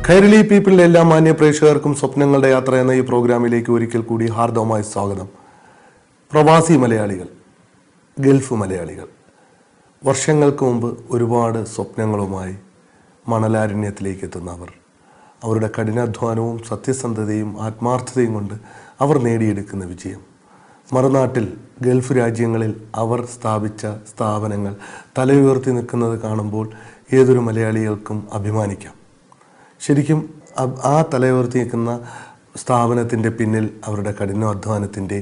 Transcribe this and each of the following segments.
കൈരളി പീപ്പിളിലെ എല്ലാ മാന്യ പ്രേക്ഷകർക്കും സ്വപ്നങ്ങളുടെ യാത്ര എന്ന ഈ പ്രോഗ്രാമിലേക്ക് ഒരിക്കൽ കൂടി ഹാർദവമായ സ്വാഗതം. പ്രവാസി മലയാളികൾ, ഗൾഫ് മലയാളികൾ വർഷങ്ങൾക്ക് മുമ്പ് ഒരുപാട് സ്വപ്നങ്ങളുമായി മണലാരണ്യത്തിലേക്ക് എത്തുന്നവർ, അവരുടെ കഠിനാധ്വാനവും സത്യസന്ധതയും ആത്മാർത്ഥതയും കൊണ്ട് അവർ നേടിയെടുക്കുന്ന വിജയം, മറുനാട്ടിൽ ഗൾഫ് രാജ്യങ്ങളിൽ അവർ സ്ഥാപിച്ച സ്ഥാപനങ്ങൾ തലയുയർത്തി നിൽക്കുന്നത് കാണുമ്പോൾ ഏതൊരു മലയാളികൾക്കും അഭിമാനിക്കാം. ശരിക്കും ആ തലയുയർത്തി നിൽക്കുന്ന സ്ഥാപനത്തിൻ്റെ പിന്നിൽ അവരുടെ കഠിനാധ്വാനത്തിൻ്റെ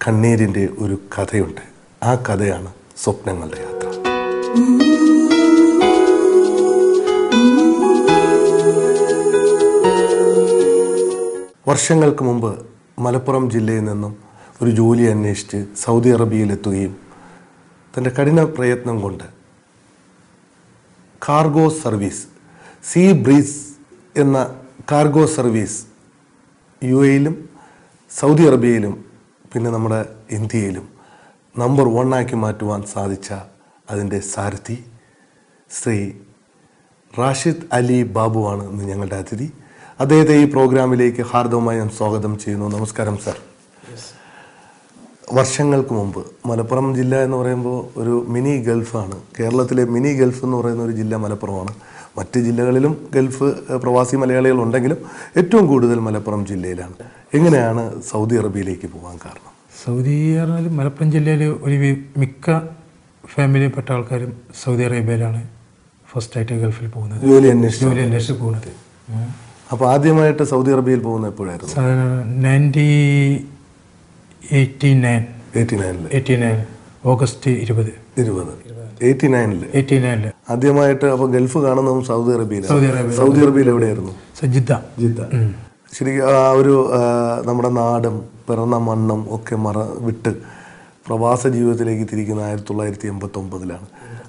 കണ്ണീരിൻ്റെ ഒരു കഥയുണ്ട്. ആ കഥയാണ് സ്വപ്നങ്ങളുടെ യാത്ര. വർഷങ്ങൾക്ക് മുമ്പ് മലപ്പുറം ജില്ലയിൽ നിന്നും ഒരു ജോലി അന്വേഷിച്ച് സൗദി അറേബ്യയിലെത്തുകയും തൻ്റെ കഠിന പ്രയത്നം കൊണ്ട് കാർഗോ സർവീസ്, സീ ബ്രീസ് എന്ന കാർഗോ സർവീസ് UAE-യിലും സൗദി അറേബ്യയിലും പിന്നെ നമ്മുടെ ഇന്ത്യയിലും നമ്പർ 1 ആക്കി മാറ്റുവാൻ സാധിച്ച അതിൻ്റെ സാരഥി ശ്രീ റാഷിദ് അലി ബാബുവാണ് ഇന്ന് ഞങ്ങളുടെ അതിഥി. അദ്ദേഹത്തെ ഈ പ്രോഗ്രാമിലേക്ക് ഹാർദവമായി ഞാൻ സ്വാഗതം ചെയ്യുന്നു. നമസ്കാരം സർ. വർഷങ്ങൾക്ക് മുമ്പ് മലപ്പുറം ജില്ല എന്ന് പറയുമ്പോൾ ഒരു മിനി ഗൾഫാണ്. കേരളത്തിലെ മിനി ഗൾഫ് എന്ന് പറയുന്ന ഒരു ജില്ല മലപ്പുറമാണ്. മറ്റ് ജില്ലകളിലും ഗൾഫ് പ്രവാസി മലയാളികൾ ഉണ്ടെങ്കിലും ഏറ്റവും കൂടുതൽ മലപ്പുറം ജില്ലയിലാണ്. എങ്ങനെയാണ് സൗദി അറേബ്യയിലേക്ക് പോകാൻ കാരണം? സൗദി പറഞ്ഞാൽ മലപ്പുറം ജില്ലയിൽ ഒരു മിക്ക ഫാമിലിയിൽപ്പെട്ട ആൾക്കാരും സൗദി അറേബ്യയിലാണ് ഫസ്റ്റായിട്ട് ഗൾഫിൽ പോകുന്നത്, ജോലി അന്വേഷിച്ച് പോകുന്നത്. അപ്പോൾ ആദ്യമായിട്ട് സൗദി അറേബ്യയിൽ പോകുന്നത് എപ്പോഴായിരുന്നു? 1989 ഓഗസ്റ്റ് 20. 89 ആദ്യമായിട്ട് അപ്പോൾ ഗൾഫ് കാണുന്നതും സൗദി അറേബ്യയിൽ എവിടെയായിരുന്നു? ജിദ്ദ. ശരിക്കും ആ ഒരു നമ്മുടെ നാടും പിറന്ന മണ്ണും ഒക്കെ വിട്ട് പ്രവാസ ജീവിതത്തിലേക്ക് തിരിക്കുന്ന 1989-ലാണ്.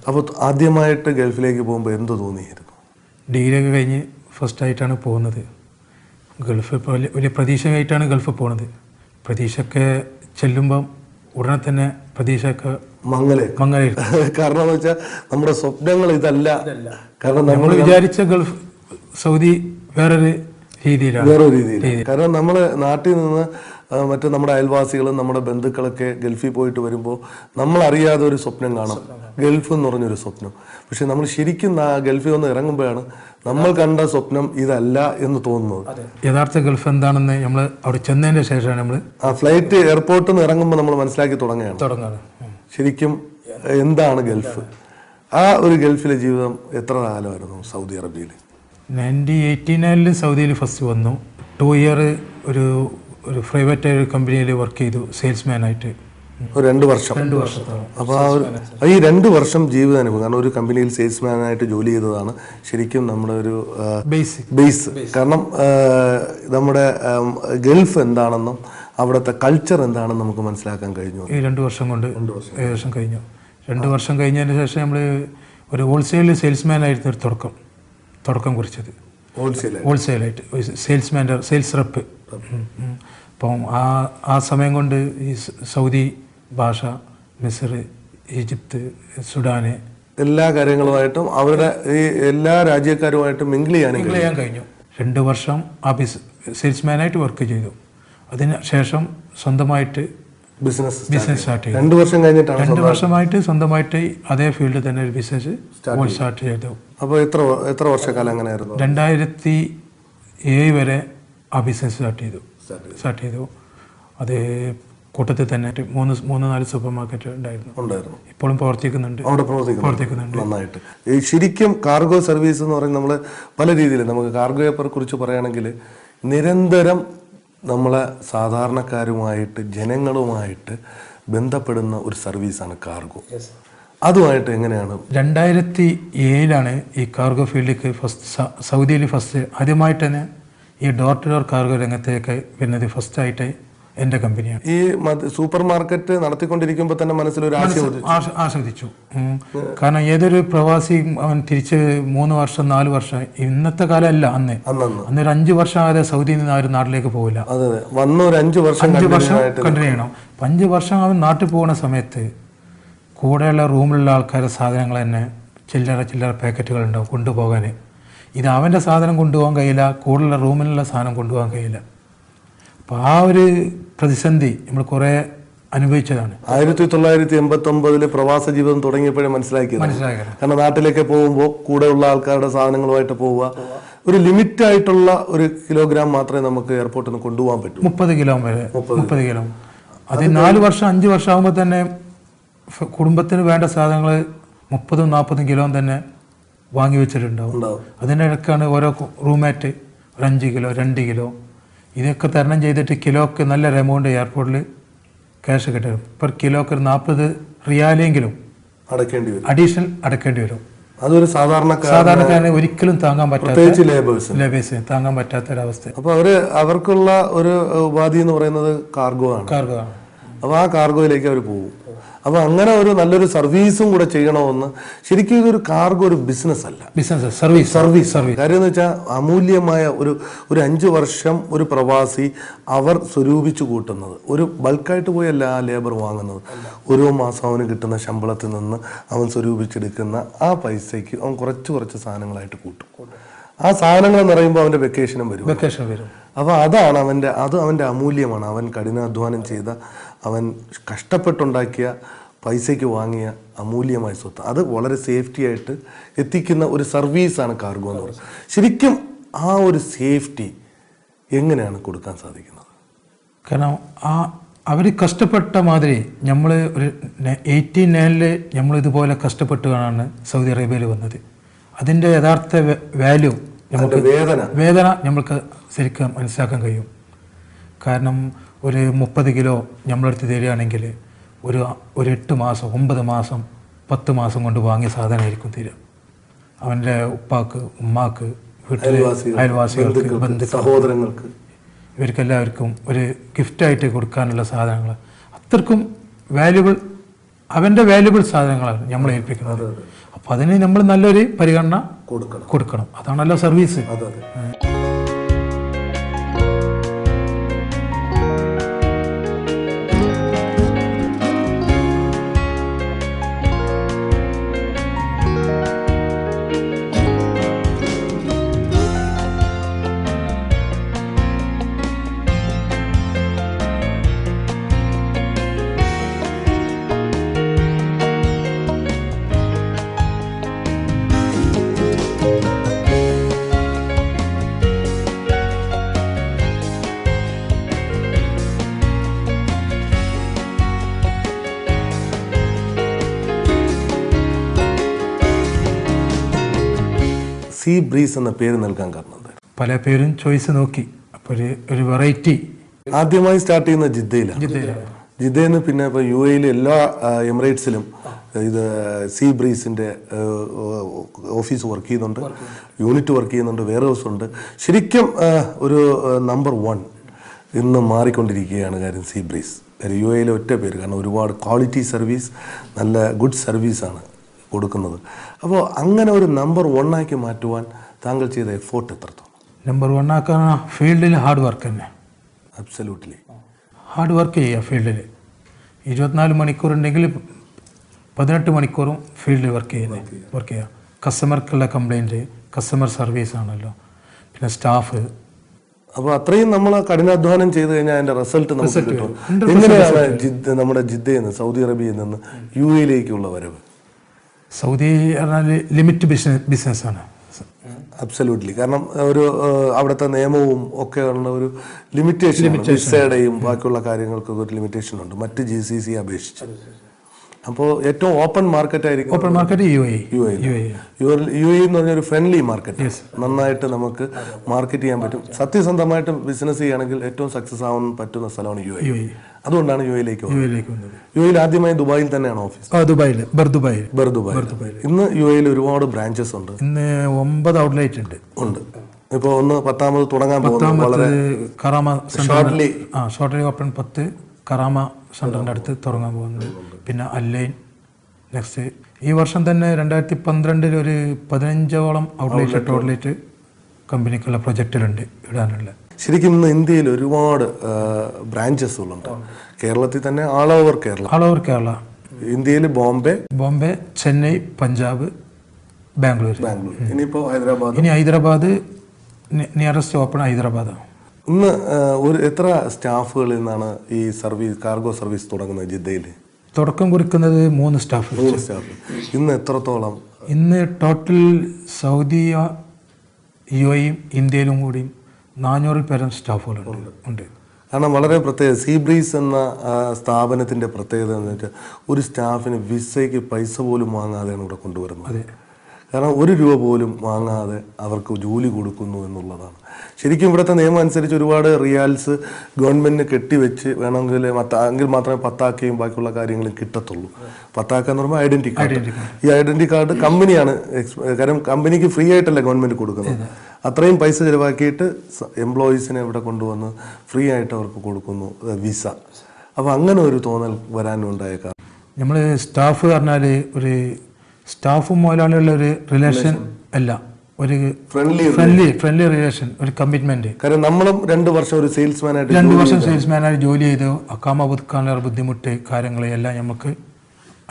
അപ്പോൾ ആദ്യമായിട്ട് ഗൾഫിലേക്ക് പോകുമ്പോൾ എന്ത് തോന്നിയിരുന്നു? ഡിഗ്രി ഒക്കെ കഴിഞ്ഞ് ഫസ്റ്റായിട്ടാണ് പോകുന്നത്. ഗൾഫ് വലിയ പ്രതീക്ഷയായിട്ടാണ് ഗൾഫ് പോകുന്നത്. പ്രതീക്ഷയൊക്കെ ചെല്ലുമ്പം ഉടനെ തന്നെ പ്രതീക്ഷയൊക്കെ മങ്ങലായി. കാരണം എന്ന് വെച്ചാൽ നമ്മുടെ സ്വപ്നങ്ങൾ ഇതല്ല. കാരണം നമ്മൾ വിചാരിച്ച ഗൾഫ് സൗദി വേറൊരു രീതിയിലാണ്. കാരണം നമ്മൾ നാട്ടിൽ നിന്ന് മറ്റു നമ്മുടെ അയൽവാസികളും നമ്മുടെ ബന്ധുക്കളൊക്കെ ഗൾഫിൽ പോയിട്ട് വരുമ്പോൾ നമ്മൾ അറിയാതെ ഒരു സ്വപ്നം കാണും, ഗൾഫ് എന്ന് പറഞ്ഞൊരു സ്വപ്നം. പക്ഷെ നമ്മൾ ശരിക്കും ഗൾഫിൽ ഒന്ന് ഇറങ്ങുമ്പോഴാണ് നമ്മൾ കണ്ട സ്വപ്നം ഇതല്ല എന്ന് തോന്നുന്നത്. യഥാർത്ഥ ഗൾഫ് എന്താണെന്ന് നമ്മൾ അവിടെ ചെന്നതിന് ശേഷമാണ് നമ്മൾ ആ ഫ്ലൈറ്റ് എയർപോർട്ടിൽ നിന്ന് ഇറങ്ങുമ്പോൾ നമ്മൾ മനസ്സിലാക്കി തുടങ്ങുകയാണ് ശരിക്കും എന്താണ് ഗൾഫ്. ആ ഒരു ഗൾഫിലെ ജീവിതം എത്ര കാലമായിരുന്നു സൗദി അറേബ്യയിൽ? 1989 സൗദിയിൽ ഫസ്റ്റ് വന്നു. 2 ഇയർ ഒരു പ്രൈവറ്റ് കമ്പനിയിൽ വർക്ക് ചെയ്തു സെയിൽസ്മാനായിട്ട്. 2 വർഷം. അപ്പോൾ ഈ 2 വർഷം ജീവിതാനുഭവം, കാരണം ഒരു കമ്പനിയിൽ സെയിൽസ്മാനായിട്ട് ജോലി ചെയ്തതാണ് ശരിക്കും നമ്മുടെ ഒരു ബേസ്. കാരണം നമ്മുടെ ഗൾഫ് എന്താണെന്നും അവിടുത്തെ കൾച്ചർ എന്താണെന്ന് നമുക്ക് മനസ്സിലാക്കാൻ കഴിഞ്ഞു. ഈ 2 വർഷം കൊണ്ട് ഏകദേശം കഴിഞ്ഞു. 2 വർഷം കഴിഞ്ഞതിന് ശേഷം നമ്മൾ ഒരു ഹോൾസെയിൽ സെയിൽസ്മാനായിരുന്നു ഒരു തുടക്കം കുറിച്ചത്. ഹോൾസെയിലായിട്ട് സെയിൽസ് റെപ്പ്. അപ്പം ആ സമയം കൊണ്ട് ഈ സൗദി ഭാഷ, മിസ്ർ, ഈജിപ്ത്, സുഡാന് എല്ലാ കാര്യങ്ങളുമായിട്ടും അവരുടെ ഈ എല്ലാ രാജ്യക്കാരുമായിട്ടും മിങ്കിൾ ചെയ്യാൻ കഴിഞ്ഞു. 2 വർഷം സെയിൽസ്മാനായിട്ട് വർക്ക് ചെയ്തു. അതിന് ശേഷം സ്വന്തമായിട്ട് ബിസിനസ് സ്റ്റാർട്ട് ചെയ്തു. 2 വർഷം കഴിഞ്ഞിട്ടാണ് 2 വർഷമായിട്ട് സ്വന്തമായിട്ട് അതേ ഫീൽഡിൽ തന്നെ ഒരു ബിസിനസ് സ്റ്റാർട്ട് ചെയ്തു. അപ്പോൾ എത്ര വർഷക്കാലം അങ്ങനെയായിരുന്നു? 2007 വരെ ആ ബിസിനസ് സ്റ്റാർട്ട് ചെയ്തു. അത് കൂട്ടത്തിൽ തന്നെ 3-4 സൂപ്പർ മാർക്കറ്റ് ഉണ്ടായിരുന്നു. ഇപ്പോഴും പ്രവർത്തിക്കുന്നുണ്ട്. നന്നായിട്ട്. ശരിക്കും കാർഗോ സർവീസ് എന്ന് പറയുന്നത് നമ്മൾ പല രീതിയിൽ നമുക്ക് കാർഗോയെ കുറിച്ച് പറയുകയാണെങ്കിൽ നിരന്തരം നമ്മളെ സാധാരണക്കാരുമായിട്ട് ജനങ്ങളുമായിട്ട് ബന്ധപ്പെടുന്ന ഒരു സർവീസാണ് കാർഗോ. അതുമായിട്ട് എങ്ങനെയാണ്? 2007 ഈ കാർഗോ ഫീൽഡിലേക്ക് സൗദിയിൽ ആദ്യമായിട്ട് തന്നെ ഈ ഡോർ ടു ഡോർ കാർഗോ രംഗത്തേക്ക് വരുന്നത് ഫസ്റ്റായിട്ട് എൻ്റെ കമ്പനിയാണ്. ഈ സൂപ്പർ മാർക്കറ്റ് നടത്തിക്കൊണ്ടിരിക്കുമ്പോൾ തന്നെ മനസ്സിലൊരു ആസ്വദിച്ചു. കാരണം ഏതൊരു പ്രവാസിയും അവൻ തിരിച്ച് 3 വർഷം 4 വർഷം, ഇന്നത്തെ കാലമല്ല, അന്നൊരു 5 വർഷം ആകാതെ സൗദിയിൽ നിന്ന് ആരും നാട്ടിലേക്ക് പോകില്ല. 5 വർഷം കണ്ടിന്യൂ ചെയ്യണം. 5 വർഷം അവൻ നാട്ടിൽ പോകുന്ന സമയത്ത് കൂടെയുള്ള റൂമിലുള്ള ആൾക്കാരുടെ സാധനങ്ങൾ തന്നെ ചില്ലറ പാക്കറ്റുകളുണ്ടാവും കൊണ്ടുപോകാൻ. ഇത് അവൻ്റെ സാധനം കൊണ്ടുപോകാൻ കഴിയില്ല, കൂടുതലുള്ള റൂമിലുള്ള സാധനം കൊണ്ടുപോകാൻ കഴിയില്ല. അപ്പോൾ ആ ഒരു പ്രതിസന്ധി നമ്മൾ കുറേ അനുഭവിച്ചതാണ്. 1989 പ്രവാസ ജീവിതം തുടങ്ങിയപ്പോഴേ മനസ്സിലാക്കിയത്. കാരണം നാട്ടിലേക്ക് പോകുമ്പോൾ കൂടെയുള്ള ആൾക്കാരുടെ സാധനങ്ങളുമായിട്ട് പോവുക, ഒരു ലിമിറ്റ് ആയിട്ടുള്ള ഒരു കിലോഗ്രാം മാത്രമേ നമുക്ക് എയർപോർട്ടിൽ നിന്ന് കൊണ്ടുപോകാൻ പറ്റൂ. 30 കിലോ വരെ, 30 കിലോ. അത് 4 വർഷം 5 വർഷം ആകുമ്പോൾ തന്നെ കുടുംബത്തിന് വേണ്ട സാധനങ്ങൾ 30-40 കിലോ തന്നെ വാങ്ങി വെച്ചിട്ടുണ്ടാവും. അതിനിടയ്ക്കാണ് ഓരോ റൂംമേറ്റ് ഒരു 5 കിലോ 2 കിലോ ഇതൊക്കെ തരണം ചെയ്തിട്ട് കിലോക്ക് നല്ലൊരു എമൗണ്ട് എയർപോർട്ടിൽ ക്യാഷ് കിട്ടും. പെർ കിലോക്ക് ഒരു 40 റിയാലെങ്കിലും അഡീഷണൽ അടക്കേണ്ടി വരും. അതൊരു സാധാരണക്കാരന് ഒരിക്കലും താങ്ങാൻ പറ്റാത്ത ലേബേഴ്സ് താങ്ങാൻ പറ്റാത്തൊരവസ്ഥ. അപ്പോൾ അവർക്കുള്ള ഒരു ഉപാധി എന്ന് പറയുന്നത് കാർഗോ ആണ്. അപ്പോൾ ആ കാർഗോയിലേക്ക് അവർ പോകും. അപ്പോൾ അങ്ങനെ ഒരു നല്ലൊരു സർവീസും കൂടെ ചെയ്യണമെന്ന്. ശരിക്കും ഇതൊരു കാർഗോ ഒരു ബിസിനസ് അല്ല, സർവീസ്. കാര്യം എന്ന് വെച്ചാൽ അമൂല്യമായ ഒരു 5 വർഷം ഒരു പ്രവാസി അവർ സ്വരൂപിച്ചു കൂട്ടുന്നത്, ഒരു ബൾക്കായിട്ട് പോയല്ല ആ ലേബർ വാങ്ങുന്നത്. ഓരോ മാസം അവന് കിട്ടുന്ന ശമ്പളത്തിൽ നിന്ന് അവൻ സ്വരൂപിച്ചെടുക്കുന്ന ആ പൈസയ്ക്ക് അവൻ കുറച്ച് സാധനങ്ങളായിട്ട് കൂട്ടും. ആ സാധനങ്ങൾ എന്ന് പറയുമ്പോൾ അവൻ്റെ വെക്കേഷൻ വരും. അപ്പോൾ അതാണ് അവൻ്റെ അമൂല്യമാണ്. അവൻ കഠിനാധ്വാനം ചെയ്ത, അവൻ കഷ്ടപ്പെട്ടുണ്ടാക്കിയ പൈസയ്ക്ക് വാങ്ങിയ അമൂല്യമായ സ്വത്ത്. അത് വളരെ സേഫ്റ്റി ആയിട്ട് എത്തിക്കുന്ന ഒരു സർവീസാണ് കാർഗോ എന്ന് പറയുന്നത്. ശരിക്കും ആ ഒരു സേഫ്റ്റി എങ്ങനെയാണ് കൊടുക്കാൻ സാധിക്കുന്നത്? കാരണം അവർ കഷ്ടപ്പെട്ട മാതിരി നമ്മൾ ഒരു 89 നമ്മൾ ഇതുപോലെ കഷ്ടപ്പെട്ടാണ് സൗദി അറേബ്യയിൽ വന്നത്. അതിൻ്റെ യഥാർത്ഥ വാല്യൂ നമുക്ക് വേദന നമ്മൾക്ക് ശരിക്കും മനസ്സിലാക്കാൻ കഴിയും. കാരണം ഒരു 30 കിലോ നമ്മളെടുത്ത് തരികയാണെങ്കിൽ ഒരു 8 മാസം 9 മാസം 10 മാസം കൊണ്ട് വാങ്ങിയ സാധനമായിരിക്കും തരിക. അവൻ്റെ ഉപ്പാക്ക്, ഉമ്മാക്ക്, വീട്ടിലെ അയൽവാസികൾക്ക്, സഹോദരങ്ങൾക്ക്, ഇവർക്കെല്ലാവർക്കും ഒരു ഗിഫ്റ്റായിട്ട് കൊടുക്കാനുള്ള സാധനങ്ങൾ അത്രക്കും അവൻ്റെ വാല്യുബിൾ സാധനങ്ങളാണ് നമ്മൾ ഏൽപ്പിക്കുന്നത്. അപ്പം അതിന് നമ്മൾ നല്ലൊരു പരിഗണന കൊടുക്കണം. അതാണല്ലോ സർവീസ്. സീ ബ്രീസ് എന്ന പേര് നൽകാൻ കാരണം പല പേരും ചോയ്സ് നോക്കി. അപ്പോൾ ഒരു വെറൈറ്റി ആദ്യമായി സ്റ്റാർട്ട് ചെയ്യുന്ന ജിദ്ദയിൽ നിന്ന് പിന്നെ ഇപ്പോൾ UAE എല്ലാ എമിറേറ്റ്സിലും ഇത് സീ ബ്രീസിൻ്റെ ഓഫീസ് വർക്ക് ചെയ്യുന്നുണ്ട്, യൂണിറ്റ് വർക്ക് ചെയ്യുന്നുണ്ട്, വെയർ ഹൗസ് ഉണ്ട്. ശരിക്കും ഒരു നമ്പർ 1 ഇന്ന് മാറിക്കൊണ്ടിരിക്കുകയാണ് കാര്യം സീ ബ്രീസ്. കാര്യം UAE ഒറ്റ പേര്, കാരണം ഒരുപാട് ക്വാളിറ്റി സർവീസ്, നല്ല ഗുഡ് സർവീസാണ് കൊടുക്കുന്നത്. അപ്പോൾ അങ്ങനെ ഒരു നമ്പർ 1 ആക്കി മാറ്റുവാൻ താങ്കൾ ചെയ്ത എഫോർട്ട് എത്രത്തോളം? നമ്പർ 1 ആക്കാൻ ഫീൽഡിൽ ഹാർഡ് വർക്ക് തന്നെ. അബ്സല്യൂട്ട്ലി ഹാർഡ് വർക്ക് ചെയ്യുക. ഫീൽഡിൽ 24 മണിക്കൂറുണ്ടെങ്കിൽ 18 മണിക്കൂറും ഫീൽഡിൽ വർക്ക് ചെയ്യുക. കസ്റ്റമർക്കുള്ള കംപ്ലൈൻറ്റ്, കസ്റ്റമർ സർവീസ് ആണല്ലോ, പിന്നെ സ്റ്റാഫ്. അപ്പോൾ അത്രയും നമ്മൾ കഠിനാധ്വാനം ചെയ്ത് കഴിഞ്ഞാൽ അതിൻ്റെ റിസൾട്ട് നമുക്ക് കിട്ടും. എങ്ങനെയാണ് നമ്മുടെ ജിദ്ദയിൽ നിന്ന്, സൗദി അറേബ്യയിൽ നിന്ന് UAE വരവ്? സൗദി പറഞ്ഞാൽ ലിമിറ്റ് ബിസിനസ്സാണ്. അബ്സല്യൂട്ട്ലി. കാരണം ഒരു അവിടുത്തെ നിയമവും ഒക്കെ ഉള്ള ഒരു ലിമിറ്റേഷൻ, വിസയുടെയും ബാക്കിയുള്ള കാര്യങ്ങൾക്കൊക്കെ ഒരു ലിമിറ്റേഷൻ ഉണ്ട് മറ്റ് GCC അപേക്ഷിച്ച്. അപ്പോൾ ഏറ്റവും ഓപ്പൺ മാർക്കറ്റ് ആയിരിക്കും. ഓപ്പൺ മാർക്കറ്റ് UAE എന്ന് പറഞ്ഞൊരു ഫ്രണ്ട്ലി മാർക്കറ്റ്. നന്നായിട്ട് നമുക്ക് മാർക്കറ്റ് ചെയ്യാൻ പറ്റും. സത്യസന്ധമായിട്ട് ബിസിനസ് ചെയ്യുകയാണെങ്കിൽ ഏറ്റവും സക്സസ് ആവാൻ പറ്റുന്ന സ്ഥലമാണ് UAE. അതുകൊണ്ടാണ് UAE-ലേക്ക് വന്നത്. UAE ആദ്യമായി ദുബായിൽ തന്നെയാണ് ഓഫീസ്. ബർദുബായിൽ. ഇന്ന് UAE ഒരുപാട് ബ്രാഞ്ചസ് ഉണ്ട്. ഇന്ന് 9 ഔട്ട്ലെറ്റ് ഉണ്ട്. ഇപ്പോൾ ഒന്ന് 10ാമത് തുടങ്ങാൻ പോകുന്നത് കറാമ ഷോർട്ട്ലി ഓപ്പൺ 10 കറാമ സെൻറ്ററിൻ്റെ അടുത്ത് തുടങ്ങാൻ പോകുന്നത്. പിന്നെ അല്ലൈൻ നെക്സ്റ്റ് ഈ വർഷം തന്നെ 2012 ഒരു 15ഓളം ഔട്ട്ലെറ്റ് കമ്പനിക്കുള്ള പ്രൊജക്റ്റിലുണ്ട് ഇടാനുള്ള. ശരിക്കും ഇന്ന് ഇന്ത്യയിൽ ഒരുപാട് ബ്രാഞ്ചസുകളുണ്ട്. കേരളത്തിൽ തന്നെ ആൾ ഓവർ കേരള. ഇന്ത്യയിൽ ബോംബെ, ചെന്നൈ, പഞ്ചാബ്, ബാംഗ്ലൂർ. ഇനിയിപ്പോൾ ഹൈദരാബാദ്. ഇനി ഹൈദരാബാദ് നിയറസ്റ്റ് ഓപ്പൺ ഹൈദരാബാദാണ്. ഇന്ന് എത്ര സ്റ്റാഫുകളിൽ നിന്നാണ് ഈ സർവീസ് കാർഗോ സർവീസ് തുടങ്ങുന്നത് ജിദ്ദയിൽ? തുടക്കം കുറിക്കുന്നത് 3 സ്റ്റാഫ്. ഇന്ന് എത്രത്തോളം? ഇന്ന് ടോട്ടൽ സൗദി, UAE, ഇന്ത്യയിലും കൂടി 400 പേരും സ്റ്റാഫുകളുണ്ട്. കാരണം വളരെ പ്രത്യേകത സീ ബ്രീസ് എന്ന സ്ഥാപനത്തിൻ്റെ പ്രത്യേകത എന്ന് വെച്ചാൽ ഒരു സ്റ്റാഫിന് വിസയ്ക്ക് പൈസ പോലും വാങ്ങാതെയാണ് ഇവിടെ കൊണ്ടുവരുന്നത്. കാരണം 1 രൂപ പോലും വാങ്ങാതെ അവർക്ക് ജോലി കൊടുക്കുന്നു എന്നുള്ളതാണ്. ശരിക്കും ഇവിടുത്തെ നിയമം അനുസരിച്ച് ഒരുപാട് റിയാൽസ് ഗവൺമെൻറ്റിന് കെട്ടിവെച്ച് വേണമെങ്കിൽ എങ്കിൽ മാത്രമേ പത്താക്കയും ബാക്കിയുള്ള കാര്യങ്ങളും കിട്ടത്തുള്ളൂ. പത്താക്ക എന്ന് പറയുമ്പോൾ ഐഡൻറ്റി കാർഡ്. ഈ ഐഡൻറ്റി കാർഡ് കമ്പനിയാണ്, കാരണം കമ്പനിക്ക് ഫ്രീ ആയിട്ടല്ല ഗവൺമെൻറ് കൊടുക്കുന്നത്. അത്രയും പൈസ ചിലവാക്കിയിട്ട് എംപ്ലോയീസിനെ ഇവിടെ കൊണ്ടുവന്ന് ഫ്രീ ആയിട്ട് അവർക്ക് കൊടുക്കുന്നു വിസ. അപ്പോൾ അങ്ങനെ ഒരു തോന്നൽ വരാനുണ്ടായ കാരണം നമ്മൾ സ്റ്റാഫ് പറഞ്ഞാൽ ഒരു സ്റ്റാഫും മുതലാളിയുള്ള ഒരു റിലേഷൻ അല്ല, ഒരു ഫ്രണ്ട്ലി റിലേഷൻ, ഒരു കമ്മിറ്റ്മെന്റ്. കാരണം നമ്മളും 2 വർഷം ഒരു സെയിൽസ്മാനായിട്ട് 2 വർഷം സെയിൽസ്മാനായി ജോലി ചെയ്ത് അക്കാമ പുതുക്കാനുള്ള ബുദ്ധിമുട്ട് കാര്യങ്ങളെല്ലാം നമുക്ക്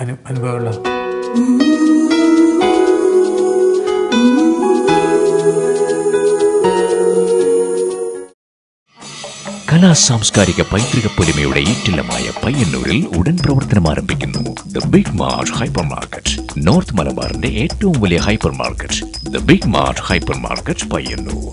അനുഭവമുള്ള. കലാ സാംസ്കാരിക പൈതൃക പൊലിമയുടെ ഈറ്റില്ലമായ പയ്യന്നൂരിൽ ഉടൻ പ്രവർത്തനം ആരംഭിക്കുന്നു the Big Mart hyper market. North മലബാറിന്റെ ഏറ്റവും വലിയ hyper market the Big Mart hyper market Payyanur.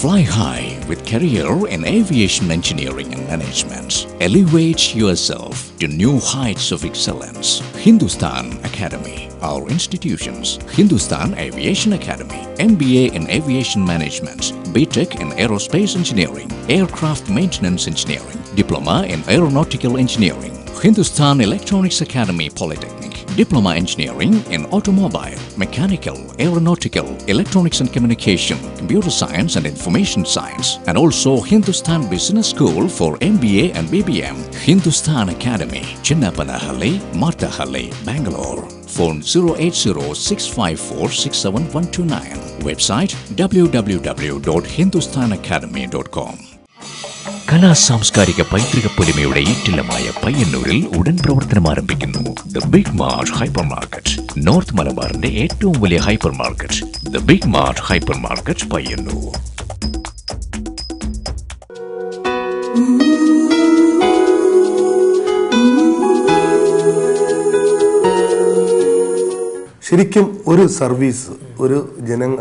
Fly high with career in aviation engineering and management. Elevate yourself to new heights of excellence. Hindustan Academy. Our institutions: Hindustan Aviation Academy, MBA in Aviation Management, BTech in Aerospace Engineering, Aircraft Maintenance Engineering, Diploma in Aeronautical Engineering, Hindustan Electronics Academy Polytechnic, Diploma Engineering in Automobile, Mechanical, Aeronautical, Electronics and Communication, Computer Science and Information Science, and also Hindustan Business School for MBA and BBM. Hindustan Academy, Chinnapanahalli, Marthahalli, Bangalore. Phone 08065467129. Website www.hindustanacademy.com. കലാ സാംസ്കാരിക പൈതൃക പൊലിമയുടെ ഈറ്റില്ലമായ പയ്യന്നൂരിൽ ഉടൻ പ്രവർത്തനം ആരംഭിക്കുന്നു the Big Mart hyper market. North മലബാറിന്റെ ഏറ്റവും വലിയ hyper market the Big Mart hyper market Payyanur. ശരിക്കും ഒരു സർവീസ്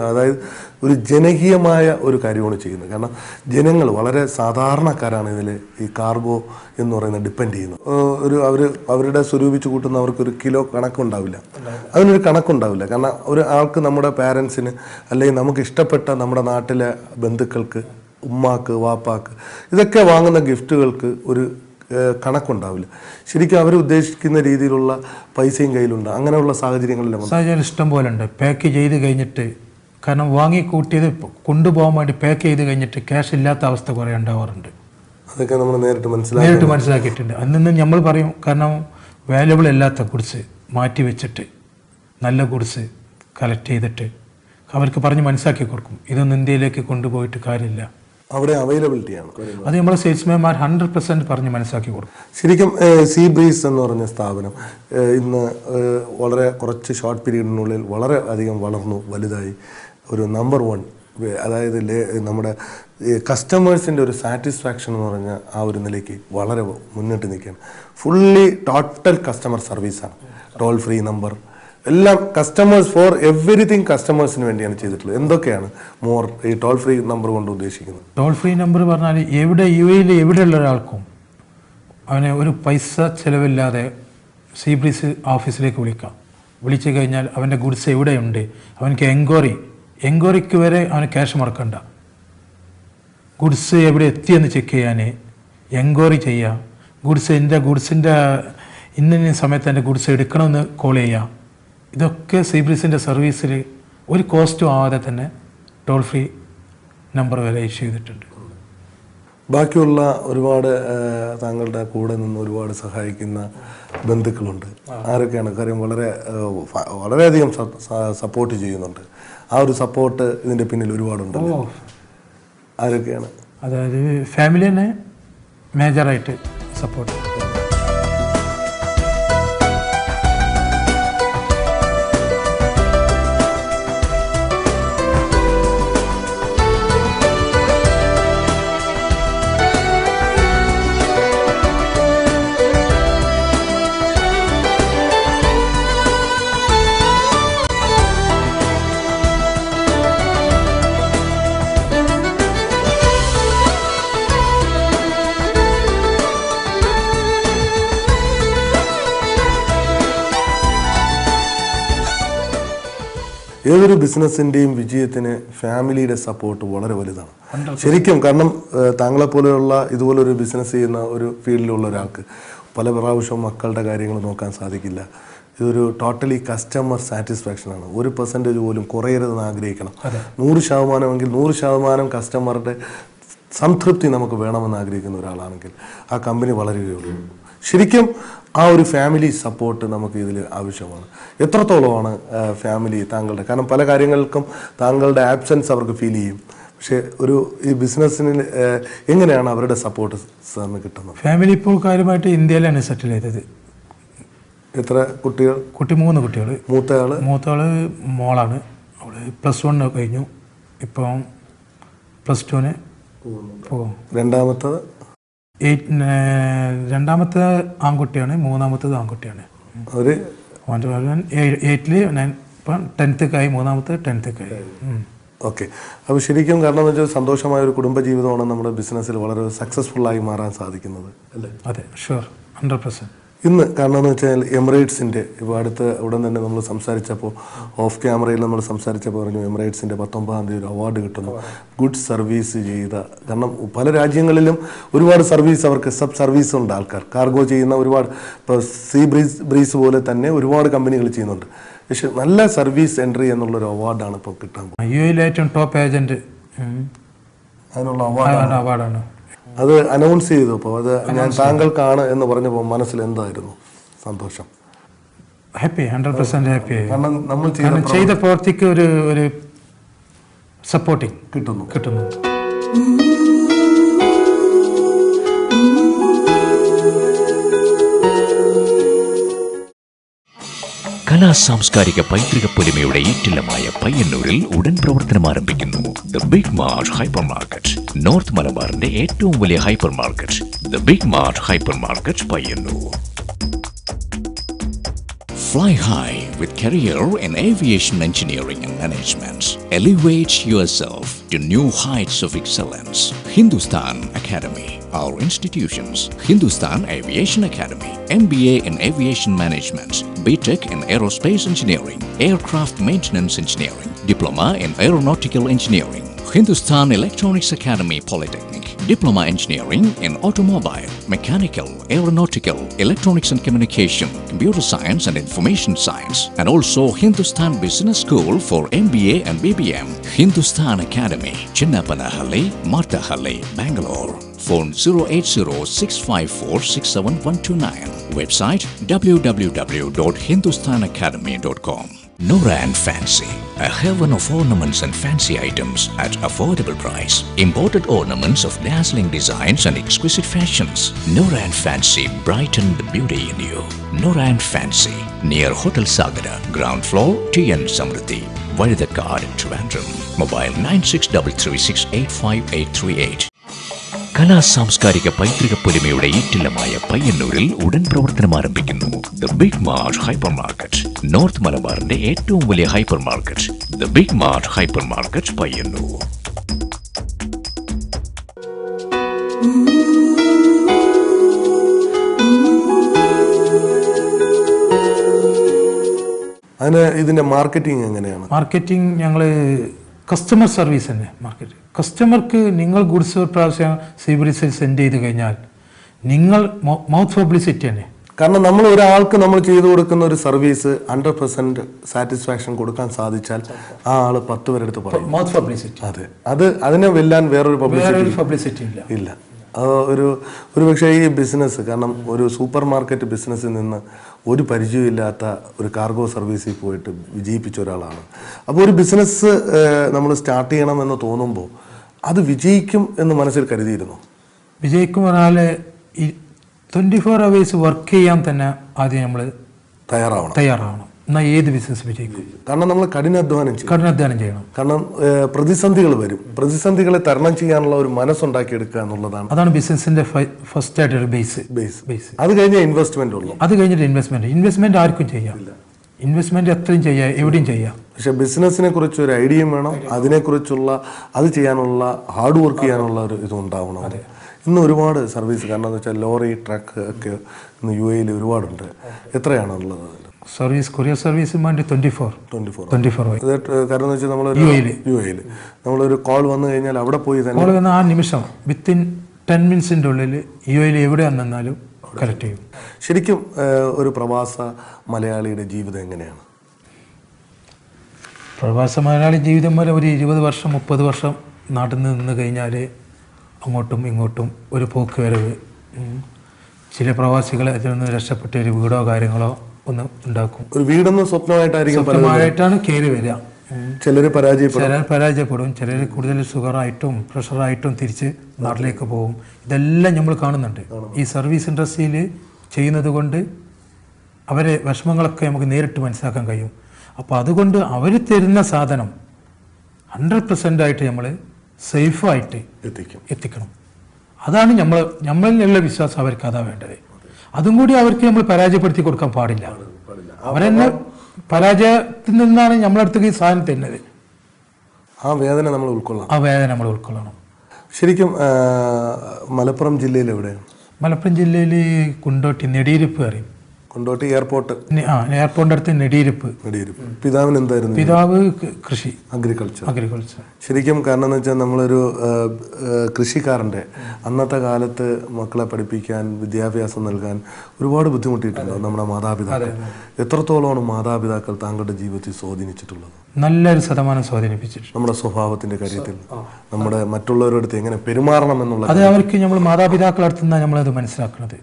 അതായത് ഒരു ജനകീയമായ ഒരു കാര്യമാണ് ചെയ്യുന്നത്. കാരണം ജനങ്ങൾ വളരെ സാധാരണക്കാരാണ് ഇതിൽ ഈ കാർഗോ എന്ന് പറയുന്നത് ഡിപ്പെൻഡ് ചെയ്യുന്നത്. അവരുടെ സ്വരൂപിച്ച് കൂട്ടുന്ന അവർക്കൊരു കിലോ കണക്കുണ്ടാവില്ല, അതിനൊരു കണക്കുണ്ടാവില്ല. കാരണം ഒരു ആൾക്ക് നമ്മുടെ പാരൻസിന് അല്ലെങ്കിൽ നമുക്ക് ഇഷ്ടപ്പെട്ട നമ്മുടെ നാട്ടിലെ ബന്ധുക്കൾക്ക്, ഉമ്മാക്ക്, വാപ്പാക്ക് ഇതൊക്കെ വാങ്ങുന്ന ഗിഫ്റ്റുകൾക്ക് ഒരു കണക്കുണ്ടാവില്ല. ശരിക്കും അവർ ഉദ്ദേശിക്കുന്ന രീതിയിലുള്ള പൈസയും കയ്യിലുണ്ട്. അങ്ങനെയുള്ള സാഹചര്യം ഇഷ്ടം പോലെ ഉണ്ട്. പാക്ക് ചെയ്ത് കഴിഞ്ഞിട്ട്, കാരണം വാങ്ങിക്കൂട്ടിയത് കൊണ്ടുപോകാൻ വേണ്ടി പാക്ക് ചെയ്ത് കഴിഞ്ഞിട്ട് ക്യാഷ് ഇല്ലാത്ത അവസ്ഥ കുറേ ഉണ്ടാവാറുണ്ട്. അതൊക്കെ നമ്മൾ നേരിട്ട് മനസ്സിലാക്കിയിട്ടുണ്ട്. അന്ന് നമ്മൾ പറയും, കാരണം വാല്യുബിൾ അല്ലാത്ത ഗുഡ്സ് മാറ്റി വെച്ചിട്ട് നല്ല ഗുഡ്സ് കളക്ട് ചെയ്തിട്ട് അവർക്ക് പറഞ്ഞ് മനസ്സിലാക്കി കൊടുക്കും. ഇതൊന്നും ഇന്ത്യയിലേക്ക് കൊണ്ടുപോയിട്ട് കാര്യമില്ല, അവിടെ അവൈലബിലിറ്റിയാണ്. അത് നമ്മളെ സെയിൽസ്മാൻമാർ 100% പറഞ്ഞ് മനസ്സിലാക്കി കൊടുക്കും. ശരിക്കും സീ ബ്രീസ് എന്ന് പറഞ്ഞ സ്ഥാപനം ഇന്ന് വളരെ കുറച്ച് ഷോർട്ട് പീരീഡിനുള്ളിൽ വളരെ അധികം വളർന്നു വലുതായി ഒരു നമ്പർ 1, അതായത് നമ്മുടെ കസ്റ്റമേഴ്സിൻ്റെ ഒരു സാറ്റിസ്ഫാക്ഷൻ എന്ന് പറഞ്ഞ ആ ഒരു നിലയ്ക്ക് വളരെ മുന്നിട്ട് നിൽക്കുകയാണ്. ഫുള്ളി ടോട്ടൽ കസ്റ്റമർ സർവീസാണ്. ടോൾ ഫ്രീ നമ്പർ എല്ലാം കസ്റ്റമേഴ്സ് ഫോർ എവറിത്തിങ് കസ്റ്റമേഴ്സിന് വേണ്ടിയാണ് ചെയ്തിട്ടുള്ളത്. എന്തൊക്കെയാണ് ഈ ടോൾ ഫ്രീ നമ്പർ കൊണ്ട് ഉദ്ദേശിക്കുന്നത്? ടോൾ ഫ്രീ നമ്പർ പറഞ്ഞാൽ UAE എവിടെയുള്ള ഒരാൾക്കും അവനെ ഒരു പൈസ ചിലവില്ലാതെ സീ ബ്രീസ് ഓഫീസിലേക്ക് വിളിക്കാം. വിളിച്ചു കഴിഞ്ഞാൽ അവൻ്റെ ഗുഡ്സ് എവിടെയുണ്ട്, അവനക്ക് എൻക്വയറിക്ക് വരെ അവന് ക്യാഷ് മുടക്കണ്ട. ഗുഡ്സ് എവിടെ എത്തിയെന്ന് ചെക്ക് ചെയ്യാൻ എൻക്വയറി ചെയ്യാം. ഗുഡ്സിൻ്റെ ഇന്ന സമയത്ത് എൻ്റെ ഗുഡ്സ് എടുക്കണമെന്ന് കോൾ ചെയ്യാം. ഇതൊക്കെ സീ ബ്രീസിൻ്റെ സർവീസിൽ ഒരു കോസ്റ്റും ആവാതെ തന്നെ ടോൾ ഫ്രീ നമ്പർ വരെ ഇഷ്യൂ ചെയ്തിട്ടുണ്ട്. ബാക്കിയുള്ള ഒരുപാട് താങ്കളുടെ കൂടെ നിന്ന് ഒരുപാട് സഹായിക്കുന്ന ബന്ധുക്കളുണ്ട്. ആരൊക്കെയാണ്? കാര്യം വളരെയധികം സപ്പോർട്ട് ചെയ്യുന്നുണ്ട്. ആ ഒരു സപ്പോർട്ട് ഇതിൻ്റെ പിന്നിൽ ഒരുപാടുണ്ടല്ലോ. ആരൊക്കെയാണ്? അതായത് ഫാമിലി തന്നെ മേജറായിട്ട് സപ്പോർട്ട്. ഏതൊരു ബിസിനസ്സിൻ്റെയും വിജയത്തിന് ഫാമിലിയുടെ സപ്പോർട്ട് വളരെ വലുതാണ് ശരിക്കും. കാരണം താങ്കളെപ്പോലെയുള്ള ഇതുപോലൊരു ബിസിനസ് ചെയ്യുന്ന ഒരു ഫീൽഡിലുള്ള ഒരാൾക്ക് പല പ്രാവശ്യവും മക്കളുടെ കാര്യങ്ങൾ നോക്കാൻ സാധിക്കില്ല. ഇതൊരു ടോട്ടലി കസ്റ്റമർ സാറ്റിസ്ഫാക്ഷനാണ്. 1% പോലും കുറയരുതെന്ന് ആഗ്രഹിക്കണം. 100%എങ്കിൽ 100% കസ്റ്റമറുടെ സംതൃപ്തി നമുക്ക് വേണമെന്ന് ആഗ്രഹിക്കുന്ന ഒരാളാണെങ്കിൽ ആ കമ്പനി വളരുകയുള്ളൂ. ശരിക്കും ആ ഒരു ഫാമിലി സപ്പോർട്ട് നമുക്ക് ഇതിൽ ആവശ്യമാണ്. എത്രത്തോളമാണ് ഫാമിലി താങ്കളുടെ, കാരണം പല കാര്യങ്ങൾക്കും താങ്കളുടെ ആബ്സെൻസ് അവർക്ക് ഫീൽ ചെയ്യും. പക്ഷേ ഈ ബിസിനസ്സിന് എങ്ങനെയാണ് അവരുടെ സപ്പോർട്ട് സാറിന് കിട്ടുന്നത്? ഫാമിലി ഇപ്പോൾ കാര്യമായിട്ട് ഇന്ത്യയിലാണ് സെറ്റിൽ ചെയ്തത്. എത്ര കുട്ടികൾ? 3 കുട്ടികൾ. മൂത്തയാൾ മോളാണ്. അവൾ +1 കഴിഞ്ഞു, ഇപ്പം +2 പോകും. രണ്ടാമത്തെ ആൺകുട്ടിയാണ്, മൂന്നാമത്തത് ആൺകുട്ടിയാണ്. ഒരു 8th, ഇപ്പം 10th ആയി, മൂന്നാമത്തെ 10th ആയി. ഓക്കെ. അപ്പോൾ ശരിക്കും കാരണം എന്ന് വെച്ചാൽ സന്തോഷമായ ഒരു കുടുംബജീവിതമാണ് നമ്മുടെ ബിസിനസ്സിൽ വളരെ സക്സസ്ഫുള്ളായി മാറാൻ സാധിക്കുന്നത് അല്ലേ? അതെ, ഷുവർ, 100%. ഇന്ന് കാരണം എന്ന് വെച്ചാൽ എമിറേറ്റ്സിൻ്റെ ഇപ്പോൾ അടുത്ത് ഉടൻ തന്നെ നമ്മൾ സംസാരിച്ചപ്പോൾ ഓഫ് ക്യാമറയിൽ നമ്മൾ സംസാരിച്ചപ്പോൾ പറഞ്ഞു എമിറേറ്റ്സിൻ്റെ 19-ാം തീയതി ഒരു അവാർഡ് കിട്ടുന്നു ഗുഡ് സർവീസ് ചെയ്ത. കാരണം പല രാജ്യങ്ങളിലും ഒരുപാട് സർവീസ്, അവർക്ക് സബ് സർവീസ് ഉണ്ട്. ആൾക്കാർ കാർഗോ ചെയ്യുന്ന ഒരുപാട്, ഇപ്പോൾ സീ ബ്രീസ് പോലെ തന്നെ ഒരുപാട് കമ്പനികൾ ചെയ്യുന്നുണ്ട്. പക്ഷെ നല്ല സർവീസ് എൻട്രി എന്നുള്ളൊരു അവാർഡാണ് ഇപ്പോൾ കിട്ടാൻ പോകുന്നത്. UAE ഏറ്റവും ടോപ്പ് ഏജന്റ് അതിനുള്ള അവാർഡാണ്. അത് അനൗൺസ് ചെയ്തു. അപ്പോൾ അത് ഞാൻ താങ്കൾക്കാണ് എന്ന് പറഞ്ഞപ്പോൾ മനസ്സിൽ എന്തായിരുന്നു സന്തോഷം? Happy, 100% happy. കാരണം നമ്മൾ ചെയ്ത പ്രവൃത്തിക്ക് ഒരു സപ്പോർട്ടിങ് കിട്ടുന്നു. കലാ സാംസ്കാരിക പൈതൃക പൊലിമയുടെ ഈറ്റില്ലമായ പയ്യന്നൂരിൽ ഉടൻ പ്രവർത്തനം ആരംഭിക്കുന്നു the Big Mart hyper market. North മലബാറിന്റെ ഏറ്റവും വലിയ hyper market the Big Mart hyper market Payyanur. Fly high with career in aviation engineering and management. Elevate yourself to new heights of excellence. Hindustan Academy. Our institutions: Hindustan Aviation Academy, MBA in Aviation Management, BTech in Aerospace Engineering, Aircraft Maintenance Engineering, Diploma in Aeronautical Engineering, Hindustan Electronics Academy Polytechnic, Diploma Engineering in Automobile, Mechanical, Aeronautical, Electronics and Communication, Computer Science and Information Science, and also Hindustan Business School for MBA and BBM. Hindustan Academy, Chinnapanahalli, Marthahalli, Bangalore. Phone 08065467129. Website www.hindustanacademy.com. Nora and Fancy, a heaven of ornaments and fancy items at affordable price. Imported ornaments of dazzling designs and exquisite fashions. Nora and Fancy, brighten the beauty in you. Nora and Fancy, near Hotel Sagara, ground floor, TN Samruddhi, Vaidakad, Trivandrum. Mobile 9633685838. കലാ സാംസ്കാരിക പൈതൃക പൊലിമയുടെ ഈറ്റില്ലമായ പയ്യന്നൂരിൽ ഉടൻ പ്രവർത്തനം ആരംഭിക്കുന്നു the Big Mart hyper market. North മലബാറിന്റെ ഏറ്റവും വലിയ hyper market the Big Mart hyper market Payyanur. ഇതിന്റെ മാർക്കറ്റിംഗ് എങ്ങനെയാണ്? മാർക്കറ്റിംഗ് ഞങ്ങൾ കസ്റ്റമർ സർവീസ് തന്നെ. മാർക്കറ്റ് കസ്റ്റമർക്ക് നിങ്ങൾ ഗുഡ്സ് ഒരു പ്രാവശ്യം സീബ്രീസിൽ സെൻഡ് ചെയ്ത് കഴിഞ്ഞാൽ നിങ്ങൾ മൗത്ത് പബ്ലിസിറ്റി തന്നെ. കാരണം നമ്മൾ ഒരാൾക്ക് നമ്മൾ ചെയ്തു കൊടുക്കുന്ന ഒരു സർവീസ് 100% സാറ്റിസ്ഫാക്ഷൻ കൊടുക്കാൻ സാധിച്ചാൽ ആ ആള് 10 പേരെടുത്ത് പറയും. Mouth publicity. അതെ, അതിനെ വെല്ലാൻ വേറൊരു പബ്ലിസിറ്റി ഇല്ല. ഒരു പക്ഷേ ഈ ബിസിനസ്, കാരണം ഒരു സൂപ്പർ മാർക്കറ്റ് ബിസിനസ്സിൽ നിന്ന് ഒരു പരിചയമില്ലാത്ത ഒരു കാർഗോ സർവീസിൽ പോയിട്ട് വിജയിപ്പിച്ച ഒരാളാണ്. അപ്പോൾ ഒരു ബിസിനസ് നമ്മൾ സ്റ്റാർട്ട് ചെയ്യണമെന്ന് തോന്നുമ്പോൾ അത് വിജയിക്കും എന്ന് മനസ്സിൽ കരുതിയിരുന്നു? വിജയിക്കും പറഞ്ഞാൽ 24 hours വർക്ക് ചെയ്യാൻ തന്നെ ആദ്യം നമ്മൾ തയ്യാറാവണം. എന്നാൽ ഏത് ബിസിനസ് വിജയിക്കും? കാരണം നമ്മൾ കഠിനാധ്വാനം ചെയ്യണം. കാരണം പ്രതിസന്ധികൾ വരും. പ്രതിസന്ധികളെ തരണം ചെയ്യാനുള്ള ഒരു മനസ്സുണ്ടാക്കിയെടുക്കുക എന്നുള്ളതാണ്. അതാണ് ബിസിനസിന്റെ ഫസ്റ്റ് ആയിട്ടൊരു ബേസ്. അത് കഴിഞ്ഞ ഇൻവെസ്റ്റ്മെന്റ് ഉള്ളു. അത് കഴിഞ്ഞിട്ട് ഇൻവെസ്റ്റ്മെന്റ് ആർക്കും ചെയ്യാം. ഇൻവെസ്റ്റ്മെന്റ് എത്രയും ചെയ്യാം, എവിടെയും ചെയ്യാം. പക്ഷെ ബിസിനസിനെ കുറിച്ച് ഒരു ഐഡിയയും വേണം. അതിനെക്കുറിച്ചുള്ള അത് ചെയ്യാനുള്ള ഹാർഡ് വർക്ക് ചെയ്യാനുള്ള ഒരു ഇത് ഉണ്ടാവണം. ഇന്ന് ഒരുപാട് സർവീസ്, കാരണം എന്ന് വെച്ചാൽ ലോറി, ട്രക്ക് ഒക്കെ ഇന്ന് UAE ഒരുപാടുണ്ട്. എത്രയാണുള്ളത്? സർവീസ് കൊറിയർ സർവീസിന് വേണ്ടി 24 ആയി. കാരണം എന്ന് വെച്ചാൽ നമ്മൾ യു എയിൽ നമ്മളൊരു കോൾ വന്നു കഴിഞ്ഞാൽ അവിടെ പോയി തന്നെ കോൾ വന്ന ആ നിമിഷം വിത്തിൻ 10 മിനിറ്റ്സിൻ്റെ ഉള്ളിൽ യു എയിൽ എവിടെയാണ് നിന്നാലും കറക്റ്റ് ചെയ്യും. ശരിക്കും ഒരു പ്രവാസ മലയാളിയുടെ ജീവിതം എങ്ങനെയാണ്? പ്രവാസ മലയാളി ജീവിതം വരെ ഒരു 20 വർഷം 30 വർഷം നാട്ടിൽ നിന്ന് കഴിഞ്ഞാൽ അങ്ങോട്ടും ഇങ്ങോട്ടും ഒരു പോക്ക് വരവ്. ചില പ്രവാസികൾ അതിൽ നിന്ന് രക്ഷപ്പെട്ട ഒരു വീടോ കാര്യങ്ങളോ ഒന്ന് ഉണ്ടാക്കും. ഒരു വീടൊന്നും സ്വപ്നമായിട്ടാണ് കയറി വരിക. ചിലർ പരാജയപ്പെടും, ചിലർ കൂടുതൽ ഷുഗറായിട്ടും പ്രഷറായിട്ടും തിരിച്ച് നാട്ടിലേക്ക് പോകും. ഇതെല്ലാം നമ്മൾ കാണുന്നുണ്ട്. ഈ സർവീസ് ഇൻഡസ്ട്രിയിൽ ചെയ്യുന്നത് കൊണ്ട് അവരെ വിഷമങ്ങളൊക്കെ നമുക്ക് നേരിട്ട് മനസ്സിലാക്കാൻ കഴിയും. അപ്പോൾ അതുകൊണ്ട് അവർ തരുന്ന സാധനം 100% ആയിട്ട് നമ്മൾ സേഫായിട്ട് എത്തിക്കണം. അതാണ് നമ്മളിലുള്ള വിശ്വാസം. അവർക്ക് അതാ വേണ്ടത്. അതും കൂടി അവർക്ക് നമ്മൾ പരാജയപ്പെടുത്തി കൊടുക്കാൻ പാടില്ല. അവരെന്നെ പരാജയത്തിൽ നിന്നാണ് നമ്മളടുത്തേക്ക് ഈ സാധനം തരുന്നത്. ആ വേദന നമ്മൾ ഉൾക്കൊള്ളണം. ശരിക്കും മലപ്പുറം ജില്ലയിൽ എവിടെയാണ്? മലപ്പുറം ജില്ലയിൽ കുണ്ടോട്ടി നെടിയിരുപ്പ് അറിയും. കൊണ്ടോട്ടി എയർപോർട്ട് എയർപോർട്ടിൻ്റെ അടുത്ത് നെടിയിരുപ്പ്. പിതാവിന് എന്തായിരുന്നു? പിതാവ് കൃഷി, അഗ്രികൾച്ചർ. ശരിക്കും കാരണം എന്ന് വെച്ചാൽ നമ്മളൊരു കൃഷിക്കാരൻ്റെ അന്നത്തെ കാലത്ത് മക്കളെ പഠിപ്പിക്കാൻ വിദ്യാഭ്യാസം നൽകാൻ ഒരുപാട് ബുദ്ധിമുട്ടിയിട്ടുണ്ടോ നമ്മുടെ മാതാപിതാക്കൾ? എത്രത്തോളമാണ് മാതാപിതാക്കൾ താങ്കളുടെ ജീവിതത്തിൽ സ്വാധീനിച്ചിട്ടുള്ളത്? നല്ലൊരു ശതമാനം സ്വാധീനിപ്പിച്ചിട്ടുണ്ട്. നമ്മുടെ സ്വഭാവത്തിന്റെ കാര്യത്തിൽ, നമ്മുടെ മറ്റുള്ളവരുടെ അടുത്ത് എങ്ങനെ പെരുമാറണം എന്നുള്ള അത് അവർക്ക് നമ്മൾ മാതാപിതാക്കളടുത്ത് നിന്നാണ് നമ്മളത് മനസ്സിലാക്കുന്നത്.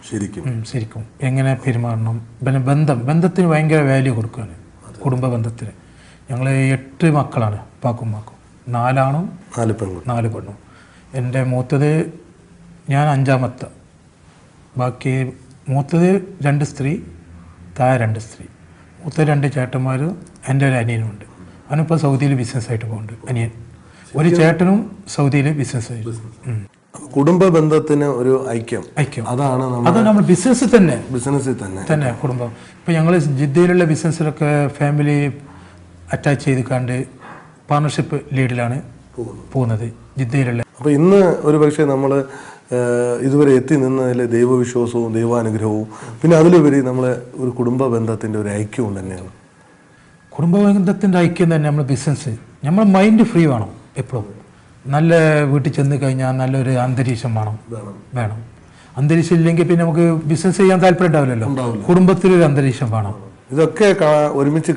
ശരിക്കും എങ്ങനെ പെരുമാറണം. പിന്നെ ബന്ധത്തിന് ഭയങ്കര വാല്യൂ കൊടുക്കുകയാണ്. കുടുംബ ബന്ധത്തിന് ഞങ്ങൾ 8 മക്കളാണ്. ഉപ്പാക്കും ഉമ്മാക്കും 4 ആണും 4 പെണ്ണും. എൻ്റെ മൂത്തത് ഞാൻ 5ാമത്തെ. ബാക്കി മൂത്തത് 2 സ്ത്രീ, താഴെ 2 സ്ത്രീ. മൂത്ത 2 ചേട്ടന്മാരും എൻ്റെ ഒരു അനിയനുമുണ്ട്. അവനിപ്പോൾ സൗദിയിൽ ബിസിനസ്സായിട്ട് പോകുന്നുണ്ട്. അനിയൻ. ഒരു ചേട്ടനും സൗദിയിൽ ബിസിനസ്സായിട്ട്. കുടുംബ ബന്ധത്തിന് ഒരു ഐക്യം അതാണ് നമ്മൾ ബിസിനസ്സിൽ തന്നെ കുടുംബം. ഇപ്പം ഞങ്ങൾ ജിദ്ദയിലുള്ള ബിസിനസ്സിലൊക്കെ ഫാമിലി അറ്റാച്ച് ചെയ്ത് കണ്ട് പാർട്ണർഷിപ്പ് ലീഡിലാണ് പോകുന്നത് ജിദ്ദയിലുള്ള. അപ്പോൾ ഇന്ന് ഒരു പക്ഷേ നമ്മൾ ഇതുവരെ എത്തി നിന്നതിൽ ദൈവവിശ്വാസവും ദൈവാനുഗ്രഹവും പിന്നെ അതിലുപരി നമ്മളെ ഒരു കുടുംബ ബന്ധത്തിൻ്റെ ഒരു ഐക്യവും തന്നെയാണ്. കുടുംബ ബന്ധത്തിൻ്റെ ഐക്യം തന്നെ നമ്മൾ ബിസിനസ്. നമ്മൾ മൈൻഡ് ഫ്രീ വേണം എപ്പോഴും. നല്ല വീട്ടിൽ ചെന്ന് കഴിഞ്ഞാൽ നല്ലൊരു അന്തരീക്ഷം വേണം. അന്തരീക്ഷം ഇല്ലെങ്കിൽ പിന്നെ നമുക്ക് ബിസിനസ് ചെയ്യാൻ താല്പര്യം ഉണ്ടാവില്ലല്ലോ. കുടുംബത്തിലൊരു അന്തരീക്ഷം വേണം. ഇതൊക്കെ ഒരുമിച്ച്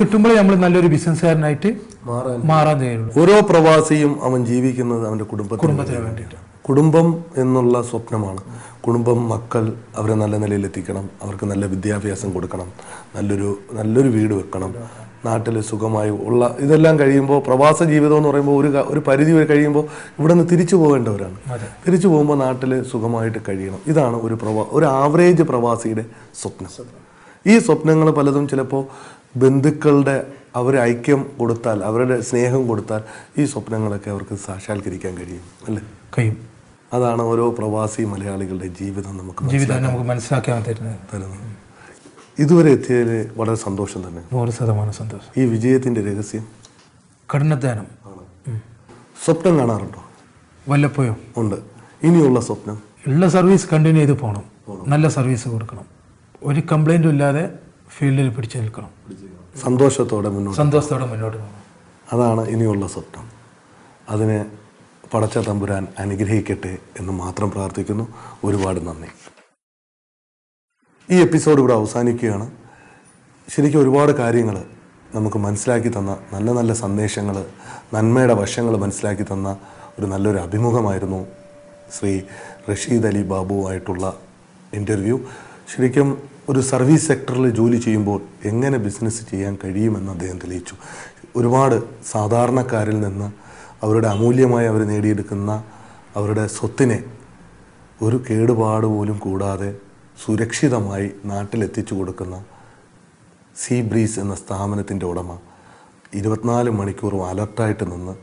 കിട്ടുമ്പോൾ നമ്മൾ നല്ലൊരു ബിസിനസ്സുകാരനായിട്ട് മാറാൻ കഴിയുള്ളൂ. ഓരോ പ്രവാസിയും അവൻ ജീവിക്കുന്നത് അവൻ്റെ കുടുംബത്തിന് വേണ്ടിയിട്ട്. കുടുംബം എന്നുള്ള സ്വപ്നമാണ്. കുടുംബം, മക്കൾ, അവരെ നല്ല നിലയിൽ എത്തിക്കണം, അവർക്ക് നല്ല വിദ്യാഭ്യാസം കൊടുക്കണം, നല്ലൊരു വീട് വെക്കണം, നാട്ടിൽ സുഖമായി ഉള്ള ഇതെല്ലാം കഴിയുമ്പോൾ പ്രവാസ ജീവിതം എന്ന് പറയുമ്പോൾ ഒരു പരിധി വരെ കഴിയുമ്പോൾ ഇവിടെ നിന്ന് തിരിച്ചു പോകേണ്ടവരാണ്. തിരിച്ചു പോകുമ്പോൾ നാട്ടിൽ സുഖമായിട്ട് കഴിയണം. ഇതാണ് ഒരു ആവറേജ് പ്രവാസിയുടെ സ്വപ്നം. ഈ സ്വപ്നങ്ങൾ പലതും ചിലപ്പോൾ ബന്ധുക്കളുടെ അവരെ ഐക്യം കൊടുത്താൽ, അവരുടെ സ്നേഹം കൊടുത്താൽ ഈ സ്വപ്നങ്ങളൊക്കെ അവർക്ക് സാക്ഷാത്കരിക്കാൻ കഴിയും. അതാണ് ഓരോ പ്രവാസി മലയാളികളുടെ ജീവിതം നമുക്ക് മനസ്സിലാക്കാൻ തരുന്നത്. ഇതുവരെ എത്തിയതിൽ വളരെ സന്തോഷം തന്നെ. 100% സന്തോഷം. ഈ വിജയത്തിന്റെ രഹസ്യം കഠിനാധ്വാനം. സ്വപ്നം കാണാറുണ്ടോ? വല്ലപ്പോഴും ഉണ്ട്. ഇനിയുള്ള സ്വപ്നം ഉള്ള സർവീസ് കണ്ടിന്യൂ ചെയ്ത് പോകണം. നല്ല സർവീസ് കൊടുക്കണം. ഒരു കംപ്ലൈൻറ്റും ഇല്ലാതെ ഫീൽഡിൽ പിടിച്ചു നിൽക്കണം. സന്തോഷത്തോടെ മുന്നോട്ട് പോകണം. അതാണ് ഇനിയുള്ള സ്വപ്നം. അതിനെ പടച്ച തമ്പുരാൻ അനുഗ്രഹിക്കട്ടെ എന്ന് മാത്രം പ്രാർത്ഥിക്കുന്നു. ഒരുപാട് നന്ദി. ഈ എപ്പിസോഡ് ഇവിടെ അവസാനിക്കുകയാണ്. ശരിക്കും ഒരുപാട് കാര്യങ്ങൾ നമുക്ക് മനസ്സിലാക്കി തന്ന, നല്ല നല്ല സന്ദേശങ്ങൾ, നന്മയുടെ വശങ്ങൾ മനസ്സിലാക്കി തന്ന നല്ലൊരു അഭിമുഖമായിരുന്നു ശ്രീ റഷീദ് അലി ബാബുവായിട്ടുള്ള ഇൻ്റർവ്യൂ. ശരിക്കും ഒരു സർവീസ് സെക്ടറിൽ ജോലി ചെയ്യുമ്പോൾ എങ്ങനെ ബിസിനസ് ചെയ്യാൻ കഴിയുമെന്ന് അദ്ദേഹം തെളിയിച്ചു. ഒരുപാട് സാധാരണക്കാരിൽ നിന്ന് അവരുടെ അമൂല്യമായി അവർ നേടിയെടുക്കുന്ന അവരുടെ സ്വത്തിനെ ഒരു കേടുപാട് പോലും കൂടാതെ സുരക്ഷിതമായി നാട്ടിലെത്തിച്ചു കൊടുക്കുന്ന സീ ബ്രീസ് എന്ന സ്ഥാപനത്തിൻ്റെ ഉടമ 24 മണിക്കൂറും അലർട്ടായിട്ട് നിന്ന്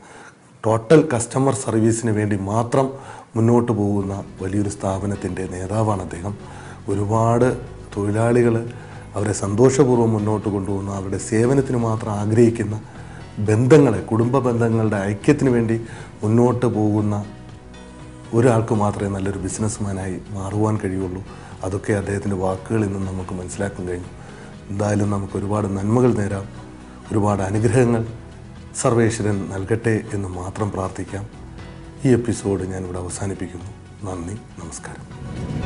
ടോട്ടൽ കസ്റ്റമർ സർവീസിന് വേണ്ടി മാത്രം മുന്നോട്ട് പോകുന്ന വലിയൊരു സ്ഥാപനത്തിൻ്റെ നേതാവാണ് അദ്ദേഹം. ഒരുപാട് തൊഴിലാളികൾ അവരെ സന്തോഷപൂർവ്വം മുന്നോട്ട് കൊണ്ടുപോകുന്ന, അവരുടെ സേവനത്തിന് മാത്രം ആഗ്രഹിക്കുന്ന ബന്ധങ്ങളെ, കുടുംബ ബന്ധങ്ങളുടെ ഐക്യത്തിന് വേണ്ടി മുന്നോട്ട് പോകുന്ന ഒരാൾക്ക് മാത്രമേ നല്ലൊരു ബിസിനസ്മാനായി മാറുവാൻ കഴിയുള്ളൂ. അതൊക്കെ അദ്ദേഹത്തിൻ്റെ വാക്കുകളിൽ നിന്ന് നമുക്ക് മനസ്സിലാക്കാൻ കഴിഞ്ഞു. എന്തായാലും നമുക്ക് ഒരുപാട് നന്മകൾ നേരാം, ഒരുപാട് അനുഗ്രഹങ്ങൾ സർവേശ്വരൻ നൽകട്ടെ എന്ന് മാത്രം പ്രാർത്ഥിക്കാം. ഈ എപ്പിസോഡ് ഞാനിവിടെ അവസാനിപ്പിക്കുന്നു. നന്ദി, നമസ്കാരം.